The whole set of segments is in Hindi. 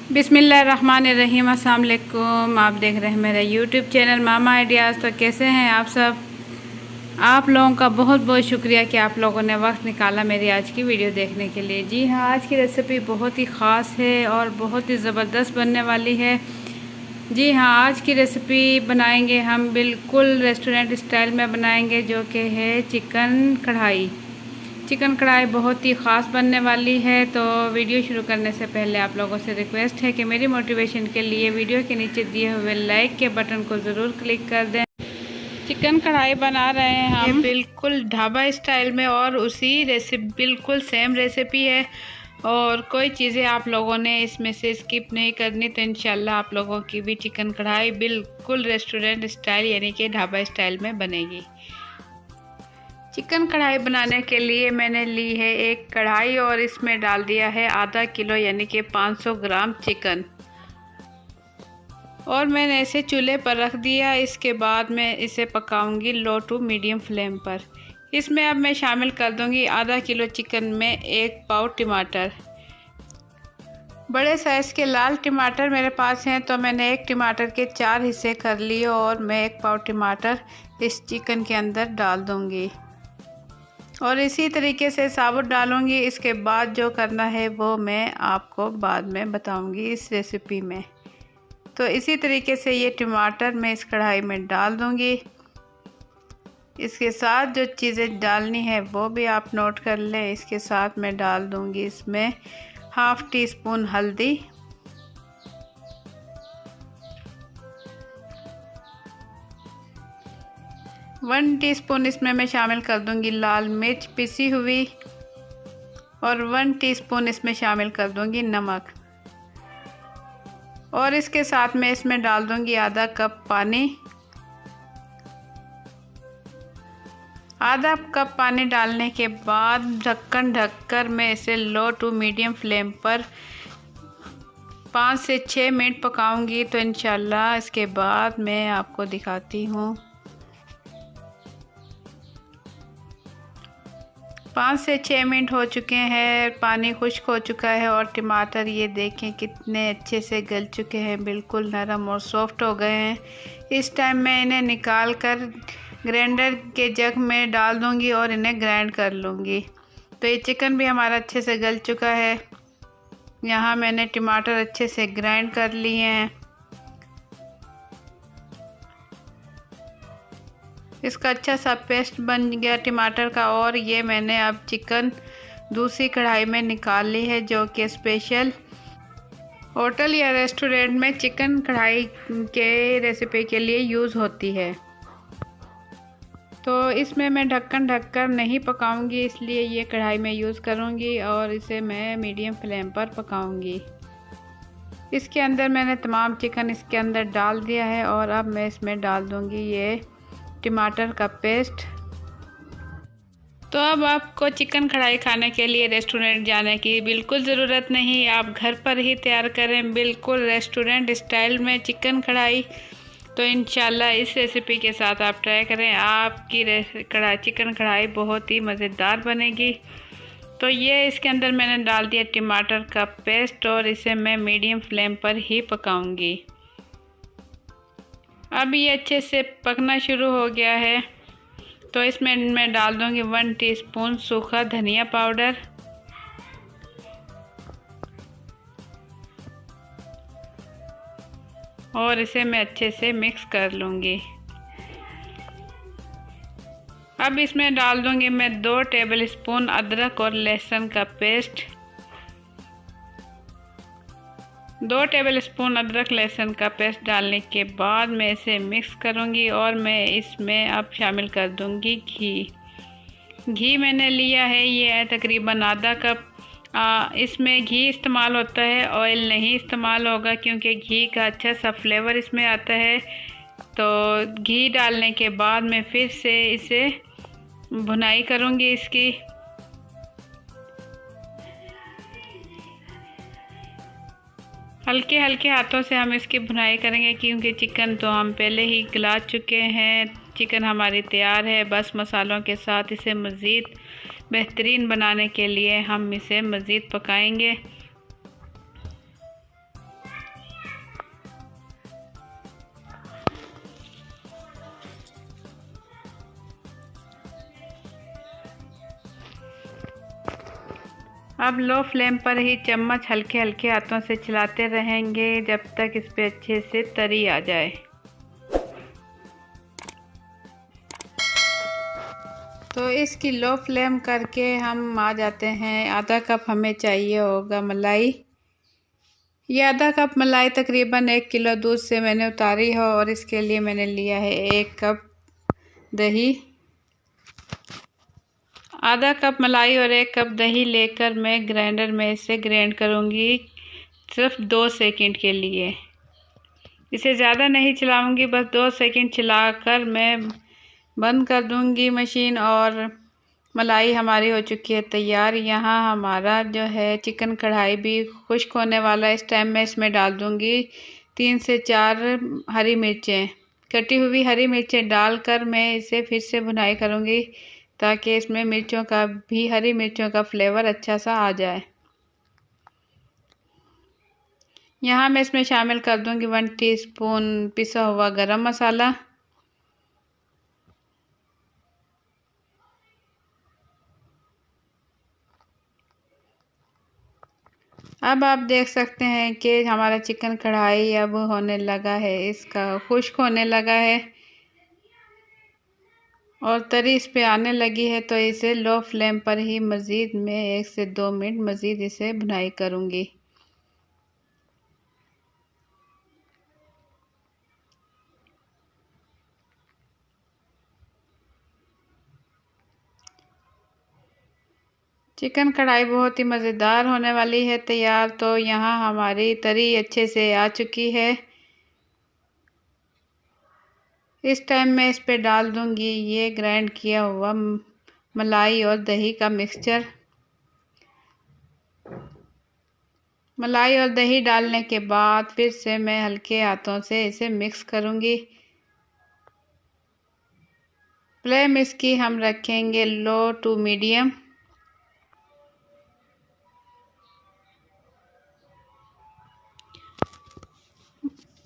बिस्मिल्लाहिर्रहमानिर्रहीम। अस्सलाम वालेकुम। आप देख रहे हैं मेरा यूट्यूब चैनल मामा आइडियाज़। तो कैसे हैं आप सब? आप लोगों का बहुत बहुत शुक्रिया कि आप लोगों ने वक्त निकाला मेरी आज की वीडियो देखने के लिए। जी हाँ, आज की रेसिपी बहुत ही ख़ास है और बहुत ही ज़बरदस्त बनने वाली है। जी हाँ, आज की रेसिपी बनाएंगे हम बिल्कुल रेस्टोरेंट स्टाइल में बनाएंगे, जो कि है चिकन कढ़ाई। चिकन कढ़ाई बहुत ही ख़ास बनने वाली है। तो वीडियो शुरू करने से पहले आप लोगों से रिक्वेस्ट है कि मेरी मोटिवेशन के लिए वीडियो के नीचे दिए हुए लाइक के बटन को ज़रूर क्लिक कर दें। चिकन कढ़ाई बना रहे हैं हम बिल्कुल ढाबा स्टाइल में, और उसी रेसिपी बिल्कुल सेम रेसिपी है और कोई चीज़ें आप लोगों ने इसमें से स्किप नहीं करनी। तो इंशाल्लाह आप लोगों की भी चिकन कढ़ाई बिल्कुल रेस्टोरेंट स्टाइल यानी कि ढाबा स्टाइल में बनेगी। चिकन कढ़ाई बनाने के लिए मैंने ली है एक कढ़ाई और इसमें डाल दिया है आधा किलो यानी कि 500 ग्राम चिकन, और मैंने इसे चूल्हे पर रख दिया। इसके बाद मैं इसे पकाऊंगी लो टू मीडियम फ्लेम पर। इसमें अब मैं शामिल कर दूंगी आधा किलो चिकन में 1 पाव टमाटर। बड़े साइज़ के लाल टमाटर मेरे पास हैं, तो मैंने एक टमाटर के 4 हिस्से कर लिए और मैं 1 पाव टमाटर इस चिकन के अंदर डाल दूंगी और इसी तरीके से साबुत डालूंगी। इसके बाद जो करना है वो मैं आपको बाद में बताऊंगी इस रेसिपी में। तो इसी तरीके से ये टमाटर मैं इस कढ़ाई में डाल दूंगी। इसके साथ जो चीज़ें डालनी है वो भी आप नोट कर लें। इसके साथ मैं डाल दूंगी इसमें हाफ़ टी स्पून हल्दी, 1 टीस्पून इसमें मैं शामिल कर दूंगी लाल मिर्च पिसी हुई, और 1 टीस्पून इसमें शामिल कर दूंगी नमक, और इसके साथ मैं इसमें डाल दूंगी आधा कप पानी। आधा कप पानी डालने के बाद ढक्कन ढककर मैं इसे लो टू मीडियम फ्लेम पर 5 से 6 मिनट पकाऊंगी। तो इंशाल्लाह इसके बाद मैं आपको दिखाती हूँ। 5 से 6 मिनट हो चुके हैं, पानी खुश्क हो चुका है और टमाटर ये देखें कितने अच्छे से गल चुके हैं, बिल्कुल नरम और सॉफ्ट हो गए हैं। इस टाइम मैं इन्हें निकाल कर ग्राइंडर के जग में डाल दूंगी और इन्हें ग्राइंड कर लूँगी। तो ये चिकन भी हमारा अच्छे से गल चुका है। यहाँ मैंने टमाटर अच्छे से ग्राइंड कर लिए हैं। इसका अच्छा सा पेस्ट बन गया टमाटर का, और ये मैंने अब चिकन दूसरी कढ़ाई में निकाल ली है, जो कि स्पेशल होटल या रेस्टोरेंट में चिकन कढ़ाई के रेसिपी के लिए यूज़ होती है। तो इसमें मैं ढक्कन ढककर नहीं पकाऊंगी, इसलिए ये कढ़ाई में यूज़ करूंगी और इसे मैं मीडियम फ्लेम पर पकाऊंगी। इसके अंदर मैंने तमाम चिकन इसके अंदर डाल दिया है और अब मैं इसमें डाल दूंगी ये टमाटर का पेस्ट। तो अब आपको चिकन कढ़ाई खाने के लिए रेस्टोरेंट जाने की बिल्कुल ज़रूरत नहीं, आप घर पर ही तैयार करें बिल्कुल रेस्टोरेंट स्टाइल में चिकन कढ़ाई। तो इंशाल्लाह इस रेसिपी के साथ आप ट्राई करें, आपकी चिकन कढ़ाई बहुत ही मज़ेदार बनेगी। तो ये इसके अंदर मैंने डाल दिया टमाटर का पेस्ट और इसे मैं मीडियम फ्लेम पर ही पकाऊंगी। अब ये अच्छे से पकना शुरू हो गया है, तो इसमें मैं डाल दूंगी 1 टीस्पून सूखा धनिया पाउडर, और इसे मैं अच्छे से मिक्स कर लूँगी। अब इसमें डाल दूँगी मैं 2 टेबलस्पून अदरक और लहसुन का पेस्ट। 2 टेबलस्पून अदरक लहसुन का पेस्ट डालने के बाद मैं इसे मिक्स करूँगी और मैं इसमें अब शामिल कर दूँगी घी। घी मैंने लिया है, ये है तकरीबन आधा कप। इसमें घी इस्तेमाल होता है, ऑयल नहीं इस्तेमाल होगा, क्योंकि घी का अच्छा सा फ्लेवर इसमें आता है। तो घी डालने के बाद मैं फिर से इसे भुनाई करूँगी इसकी। हल्के हल्के हाथों से हम इसकी भुनाई करेंगे, क्योंकि चिकन तो हम पहले ही गला चुके हैं। चिकन हमारी तैयार है, बस मसालों के साथ इसे मज़ीद बेहतरीन बनाने के लिए हम इसे मज़ीद पकाएंगे। अब लो फ्लेम पर ही चम्मच हल्के हल्के हाथों से चलाते रहेंगे जब तक इस पे अच्छे से तरी आ जाए। तो इसकी लो फ्लेम करके हम आ जाते हैं। आधा कप हमें चाहिए होगा मलाई। ये आधा कप मलाई तकरीबन 1 किलो दूध से मैंने उतारी है और इसके लिए मैंने लिया है 1 कप दही। आधा कप मलाई और 1 कप दही लेकर मैं ग्राइंडर में इसे ग्राइंड करूँगी सिर्फ 2 सेकंड के लिए। इसे ज़्यादा नहीं चलाऊँगी, बस 2 सेकंड चलाकर मैं बंद कर दूँगी मशीन और मलाई हमारी हो चुकी है तैयार। यहाँ हमारा जो है चिकन कढ़ाई भी खुश्क होने वाला है। इस टाइम मैं इसमें डाल दूँगी 3 से 4 हरी मिर्चें। कटी हुई हरी मिर्चें डालकर मैं इसे फिर से भुनाई करूँगी ताकि इसमें मिर्चों का भी हरी मिर्चों का फ्लेवर अच्छा सा आ जाए। यहाँ मैं इसमें शामिल कर दूँगी 1 टीस्पून पिसा हुआ गरम मसाला। अब आप देख सकते हैं कि हमारा चिकन कढ़ाई अब होने लगा है, इसका खुश्क होने लगा है और तरी इस पे आने लगी है। तो इसे लो फ्लेम पर ही मज़ीद मैं 1 से 2 मिनट मज़ीद इसे भुनाई करूँगी। चिकन कढ़ाई बहुत ही मज़ेदार होने वाली है तैयार। तो यहाँ हमारी तरी अच्छे से आ चुकी है। इस टाइम मैं इस पे डाल दूँगी ये ग्राइंड किया हुआ मलाई और दही का मिक्सचर। मलाई और दही डालने के बाद फिर से मैं हल्के हाथों से इसे मिक्स करूँगी। फ्लेम इसकी हम रखेंगे लो टू मीडियम।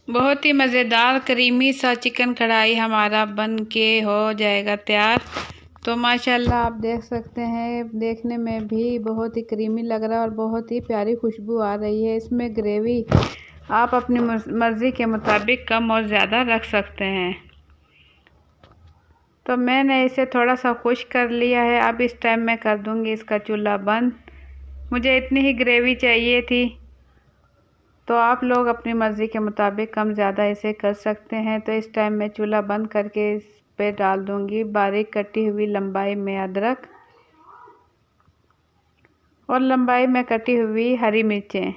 बहुत ही मज़ेदार क्रीमी सा चिकन कढ़ाई हमारा बन के हो जाएगा तैयार। तो माशाल्लाह आप देख सकते हैं, देखने में भी बहुत ही क्रीमी लग रहा है और बहुत ही प्यारी खुशबू आ रही है। इसमें ग्रेवी आप अपनी मर्ज़ी के मुताबिक कम और ज़्यादा रख सकते हैं। तो मैंने इसे थोड़ा सा खुश्क कर लिया है। अब इस टाइम मैं कर दूंगी इसका चूल्हा बंद। मुझे इतनी ही ग्रेवी चाहिए थी, तो आप लोग अपनी मर्ज़ी के मुताबिक कम ज़्यादा इसे कर सकते हैं। तो इस टाइम मैं चूल्हा बंद करके इस पे डाल दूंगी बारीक कटी हुई लंबाई में अदरक और लंबाई में कटी हुई हरी मिर्चें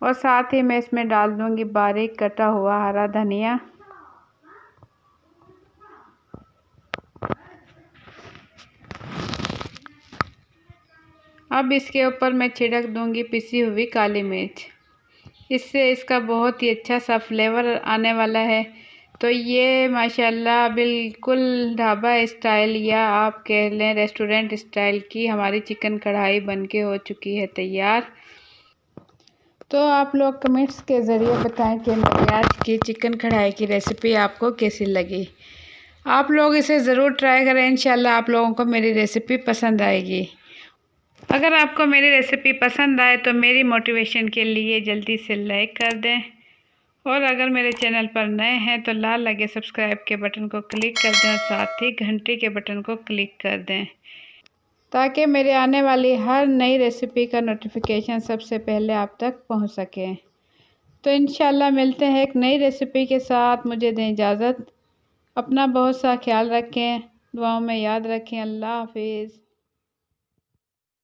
और साथ ही मैं इसमें डाल दूंगी बारीक कटा हुआ हरा धनिया। अब इसके ऊपर मैं छिड़क दूंगी पिसी हुई काली मिर्च। इससे इसका बहुत ही अच्छा सा फ्लेवर आने वाला है। तो ये माशाल्लाह बिल्कुल ढाबा स्टाइल या आप कह लें रेस्टोरेंट स्टाइल की हमारी चिकन कढ़ाई बनके हो चुकी है तैयार। तो आप लोग कमेंट्स के ज़रिए बताएं कि मेरी आज की चिकन कढ़ाई की रेसिपी आपको कैसी लगी। आप लोग इसे ज़रूर ट्राई करें, इंशाल्लाह आप लोगों को मेरी रेसिपी पसंद आएगी। अगर आपको मेरी रेसिपी पसंद आए तो मेरी मोटिवेशन के लिए जल्दी से लाइक कर दें और अगर मेरे चैनल पर नए हैं तो लाल लगे सब्सक्राइब के बटन को क्लिक कर दें और साथ ही घंटी के बटन को क्लिक कर दें ताकि मेरे आने वाली हर नई रेसिपी का नोटिफिकेशन सबसे पहले आप तक पहुंच सके। तो इंशाल्लाह मिलते हैं एक नई रेसिपी के साथ। मुझे दें इजाज़त। अपना बहुत सा ख्याल रखें, दुआओं में याद रखें। अल्लाह हाफिज़।